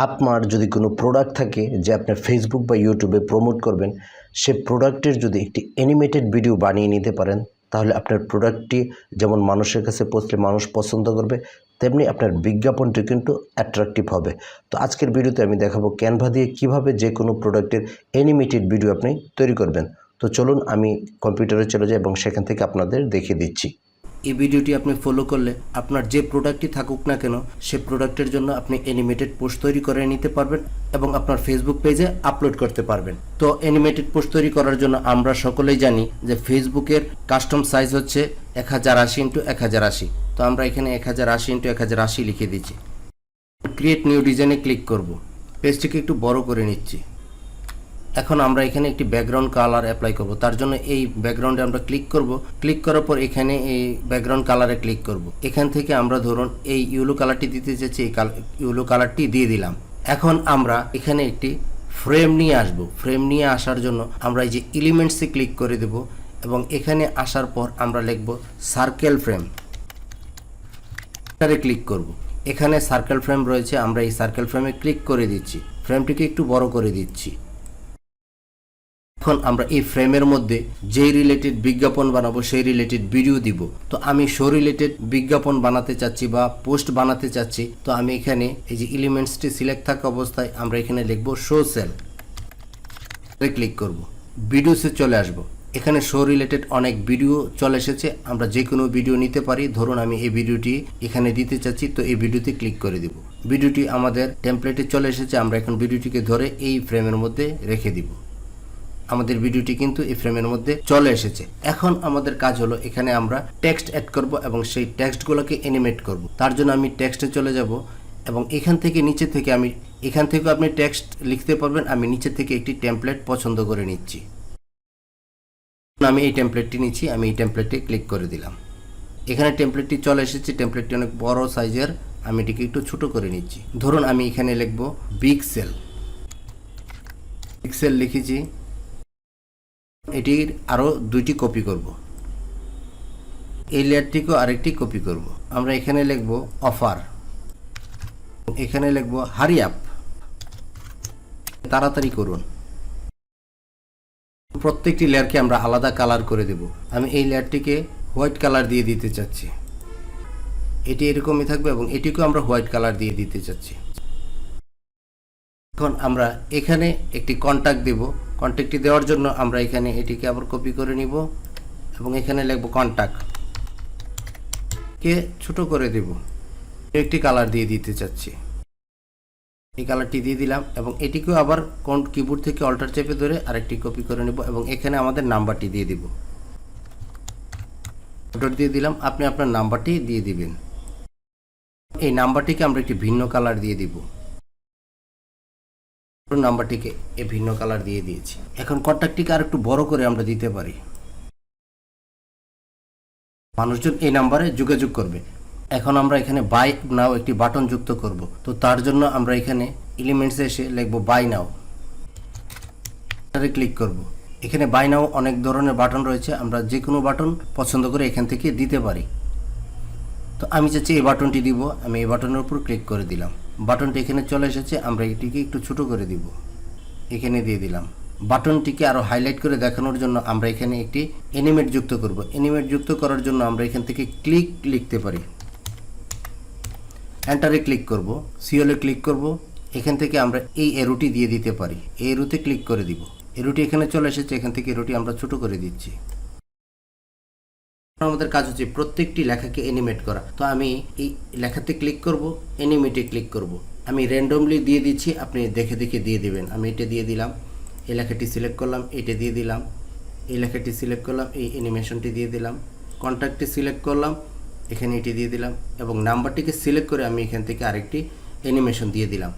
আপনার যদি কোনো প্রোডাক্ট থাকে যে আপনার ফেসবুক বা ইউটিউবে প্রমোট করবেন, সে প্রোডাক্টের যদি একটি অ্যানিমেটেড ভিডিও বানিয়ে নিতে পারেন, তাহলে আপনার প্রোডাক্টটি যেমন মানুষের কাছে পৌঁছলে মানুষ পছন্দ করবে, তেমনি আপনার বিজ্ঞাপনটি কিন্তু অ্যাট্রাকটিভ হবে। তো আজকের ভিডিওতে আমি দেখাবো ক্যানভা দিয়ে কিভাবে যে কোনো প্রোডাক্টের অ্যানিমেটেড ভিডিও আপনি তৈরি করবেন। তো চলুন আমি কম্পিউটারে চলে যাই এবং সেখান থেকে আপনাদের দেখিয়ে দিচ্ছি। এই ভিডিওটি আপনি ফলো করলে আপনার যে প্রোডাক্টটি থাকুক না কেন, সে প্রোডাক্টের জন্য আপনি অ্যানিমেটেড পোস্ট তৈরি করে নিতে পারবেন এবং আপনার ফেসবুক পেজে আপলোড করতে পারবেন। তো অ্যানিমেটেড পোস্ট তৈরি করার জন্য আমরা সকলেই জানি যে ফেসবুকের কাস্টম সাইজ হচ্ছে 1080x1080। তো আমরা এখানে 1080x1080 লিখে দিচ্ছি। ক্রিয়েট নিউ ডিজাইনে ক্লিক করব। পেজটিকে একটু বড় করে নিচ্ছি। এখন আমরা এখানে একটি ব্যাকগ্রাউন্ড কালার অ্যাপ্লাই করব। তার জন্য এই ব্যাকগ্রাউন্ডে আমরা ক্লিক করব। ক্লিক করার পর এখানে এই ব্যাকগ্রাউন্ড কালারে ক্লিক করব। এখান থেকে আমরা ধরুন এই ইয়েলো কালারটি দিতে চাচ্ছি, এই ইয়েলো কালারটি দিয়ে দিলাম। এখন আমরা এখানে একটি ফ্রেম নিয়ে আসব। ফ্রেম নিয়ে আসার জন্য আমরা এই যে এলিমেন্টসে ক্লিক করে দেব এবং এখানে আসার পর আমরা লিখব সার্কেল ফ্রেম। এটারে ক্লিক করব। এখানে সার্কেল ফ্রেম রয়েছে, আমরা এই সার্কেল ফ্রেমে ক্লিক করে দিচ্ছি। ফ্রেমটিকে একটু বড় করে দিচ্ছি। এখন আমরা এই ফ্রেমের মধ্যে যেই রিলেটেড বিজ্ঞাপন বানাবো সেই রিলেটেড ভিডিও দিব। তো আমি শো রিলেটেড বিজ্ঞাপন বানাতে চাচ্ছি বা পোস্ট বানাতে চাচ্ছি। তো আমি এখানে এই যে এলিমেন্টসটি সিলেক্ট থাকা অবস্থায় আমরা এখানে লিখব শো সেল, ক্লিক করব। ভিডিওসে চলে আসব। এখানে শো রিলেটেড অনেক ভিডিও চলে এসেছে, আমরা যে কোনো ভিডিও নিতে পারি। ধরুন আমি এই ভিডিওটি এখানে দিতে চাচ্ছি, তো এই ভিডিওতে ক্লিক করে দিব। ভিডিওটি আমাদের টেমপ্লেটে চলে এসেছে, আমরা এখন ভিডিওটিকে ধরে এই ফ্রেমের মধ্যে রেখে দিব। আমাদের ভিডিওটি কিন্তু এই ফ্রেমের মধ্যে চলে এসেছে। এখন আমাদের কাজ হলো এখানে আমরা টেক্সট অ্যাড করব এবং সেই টেক্সটগুলোকে অ্যানিমেট করব। তার জন্য আমি টেক্সটে চলে যাব এবং এখান থেকে নিচে থেকে এখান থেকে আপনি টেক্সট লিখতে পারবেন। আমি নিচে থেকে একটি টেমপ্লেট পছন্দ করে নিচ্ছি। আমি এই টেমপ্লেটটি নিচ্ছি, আমি এই টেমপ্লেটে ক্লিক করে দিলাম। এখানে টেমপ্লেটটি চলে এসেছে। টেমপ্লেটটি অনেক বড় সাইজের, আমি এটিকে একটু ছোট করে নিচ্ছি। ধরুন আমি এখানে লিখব বিগ সেল। বিগ সেল লিখেছি। এটির আরও দুইটি কপি করব। এই লেয়ারটিকেও আরেকটি কপি করব। আমরা এখানে লিখব অফার, এখানে লিখব হারি আপ, তাড়াতাড়ি করুন। প্রত্যেকটি লেয়ারকে আমরা আলাদা কালার করে দেব। আমি এই লেয়ারটিকে হোয়াইট কালার দিয়ে দিতে চাচ্ছি। এটি এরকমই থাকবে এবং এটিকেও আমরা হোয়াইট কালার দিয়ে দিতে চাচ্ছি। এখন আমরা এখানে একটি কন্ট্যাক্ট দেব। কন্ট্যাক্টটি দেওয়ার জন্য আমরা এখানে এটিকে আবার কপি করে নিব এবং এখানে লিখব কন্ট্যাক্ট কে ছোট করে দেব। একটি কালার দিয়ে দিতে চাচ্ছি, এই কালারটি দিয়ে দিলাম এবং এটিকেও আবার কিবোর্ড থেকে অল্টার চেপে ধরে আরেকটি কপি করে নেব এবং এখানে আমাদের নাম্বারটি দিয়ে দিব। অল্টার দিয়ে দিলাম, আপনি আপনার নাম্বারটি দিয়ে দিবেন। এই নাম্বারটিকে আমরা একটি ভিন্ন কালার দিয়ে দিব। নাম্বারটিকে এই ভিন্ন কালার দিয়ে দিয়েছি। এখন কন্ট্যাক্টটিকে আর একটু বড় করে আমরা দিতে পারি। মানুষজন এই নাম্বারে যোগাযোগ করবে। এখন আমরা এখানে বাই নাও একটি বাটন যুক্ত করব। তো তার জন্য আমরা এখানে এলিমেন্টসে এসে লিখব বাই নাও, ক্লিক করব। এখানে বাই নাও অনেক ধরনের বাটন রয়েছে, আমরা যে কোনো বাটন পছন্দ করে এখান থেকে দিতে পারি। তো আমি চাচ্ছি এই বাটনটি দিব, আমি এই বাটনের উপর ক্লিক করে দিলাম। বাটনটি এখানে চলে এসেছে, আমরা এটিকে একটু ছোট করে দিব, এখানে দিয়ে দিলাম। বাটনটিকে আরও হাইলাইট করে দেখানোর জন্য আমরা এখানে একটি অ্যানিমেট যুক্ত করব। অ্যানিমেট যুক্ত করার জন্য আমরা এখান থেকে ক্লিক লিখতে পারি, এন্টারে ক্লিক করব, সিওলে ক্লিক করব। এখান থেকে আমরা এই এরোটি দিয়ে দিতে পারি, এই এরোতে ক্লিক করে দিব। এরোটি এখানে চলে এসেছে, এখান থেকে এরোটি আমরা ছোট করে দিচ্ছি। আমাদের কাজ হচ্ছে প্রত্যেকটি লেখাকে অ্যানিমেট করা। তো আমি এই লেখাতে ক্লিক করব, অ্যানিমেটে ক্লিক করব। আমি র্যান্ডমলি দিয়ে দিচ্ছি, আপনি দেখে দেখে দিয়ে দিবেন। আমি এটা দিয়ে দিলাম, এই লেখাটি সিলেক্ট করলাম, এটা দিয়ে দিলাম, এই লেখাটি সিলেক্ট করলাম, এই অ্যানিমেশনটি দিয়ে দিলাম, কন্ট্যাক্টটি সিলেক্ট করলাম, এখানে এটি দিয়ে দিলাম এবং নাম্বারটিকে সিলেক্ট করে আমি এখান থেকে আরেকটি অ্যানিমেশন দিয়ে দিলাম।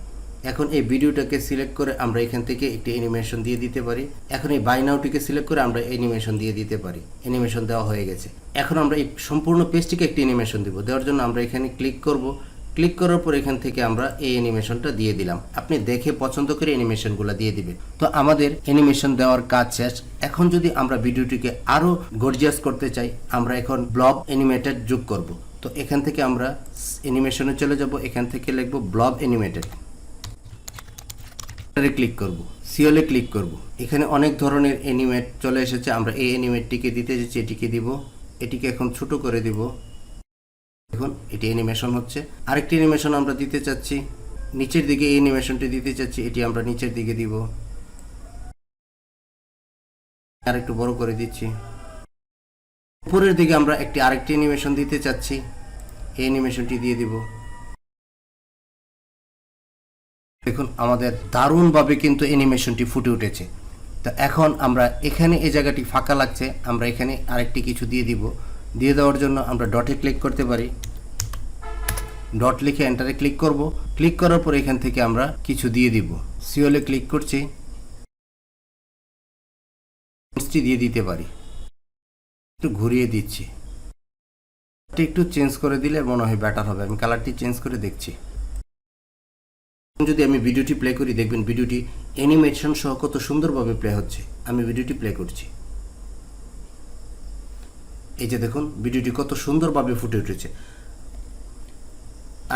এখন এই ভিডিওটাকে সিলেক্ট করে আমরা এখান থেকে একটি অ্যানিমেশন দিয়ে দিতে পারি। এখন এই বাই নাওটিকে সিলেক্ট করে আমরা অ্যানিমেশন দিয়ে দিতে পারি। অ্যানিমেশন দেওয়া হয়ে গেছে। এখন আমরা এই সম্পূর্ণ পেজটিকে একটি অ্যানিমেশন দেব। দেওয়ার জন্য আমরা এখানে ক্লিক করব। ক্লিক করার পর এখান থেকে আমরা এই অ্যানিমেশনটা দিয়ে দিলাম। আপনি দেখে পছন্দ করে অ্যানিমেশনগুলো দিয়ে দিবেন। তো আমাদের অ্যানিমেশন দেওয়ার কাজ শেষ। এখন যদি আমরা ভিডিওটিকে আরও গর্জিয়াস করতে চাই, আমরা এখন ব্লব অ্যানিমেটেড যোগ করব। তো এখান থেকে আমরা অ্যানিমেশনে চলে যাব, এখান থেকে লিখব ব্লব অ্যানিমেটেড। ক্লিক করব, সিওলে ক্লিক করব। এখানে অনেক ধরনের অ্যানিমেট চলে এসেছে। আমরা এই অ্যানিমেটটিকে দিতে যাচ্ছি, এটিকে দিব। এটিকে এখন ছোট করে দিব। দেখুন এটি অ্যানিমেশন হচ্ছে। আরেকটি অ্যানিমেশন আমরা দিতে চাচ্ছি, নিচের দিকে এই অ্যানিমেশনটি দিতে চাচ্ছি, এটি আমরা নিচের দিকে দিব। আর একটু বড় করে দিচ্ছি। উপরের দিকে আমরা আরেকটি অ্যানিমেশন দিতে চাচ্ছি, এই অ্যানিমেশনটি দিয়ে দিব। দেখুন আমাদের দারুণভাবে কিন্তু অ্যানিমেশনটি ফুটে উঠেছে। তো এখন আমরা এখানে এই জায়গাটি ফাঁকা লাগছে, আমরা এখানে আরেকটি কিছু দিয়ে দিব। দিয়ে দেওয়ার জন্য আমরা ডটে ক্লিক করতে পারি। ডট লিখে এন্টারে ক্লিক করব। ক্লিক করার পর এখান থেকে আমরা কিছু দিয়ে দিব। সিওলে ক্লিক করছি, দিয়ে দিতে পারি। একটু ঘুরিয়ে দিচ্ছি, একটু চেঞ্জ করে দিলে মনে হয় বেটার হবে। আমি কালারটি চেঞ্জ করে দেখছি। যদি আমি ভিডিওটি প্লে করি, দেখবেন ভিডিওটি অ্যানিমেশন সহ কত সুন্দরভাবে প্লে হচ্ছে। আমি ভিডিওটি প্লে করছি, এই যে দেখুন ভিডিওটি কত সুন্দরভাবে ফুটে উঠেছে।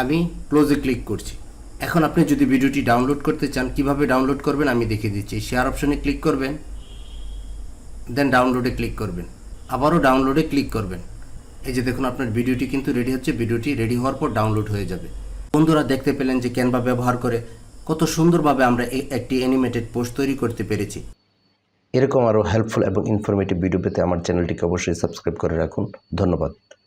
আমি ক্লোজে ক্লিক করছি। এখন আপনি যদি ভিডিওটি ডাউনলোড করতে চান, কিভাবে ডাউনলোড করবেন আমি দেখিয়ে দিচ্ছি। শেয়ার অপশনে ক্লিক করবেন, দেন ডাউনলোডে ক্লিক করবেন, আবারও ডাউনলোডে ক্লিক করবেন। এই যে দেখুন আপনার ভিডিওটি কিন্তু রেডি হচ্ছে। ভিডিওটি রেডি হওয়ার পর ডাউনলোড হয়ে যাবে। বন্ধুরা দেখতে পেলেন যে ক্যানভা ব্যবহার করে কত সুন্দরভাবে আমরা একটি অ্যানিমেটেড পোস্ট তৈরি করতে পেরেছি। এরকম আরও হেল্পফুল এবং ইনফরমেটিভ ভিডিও পেতে আমার চ্যানেলটিকে অবশ্যই সাবস্ক্রাইব করে রাখুন। ধন্যবাদ।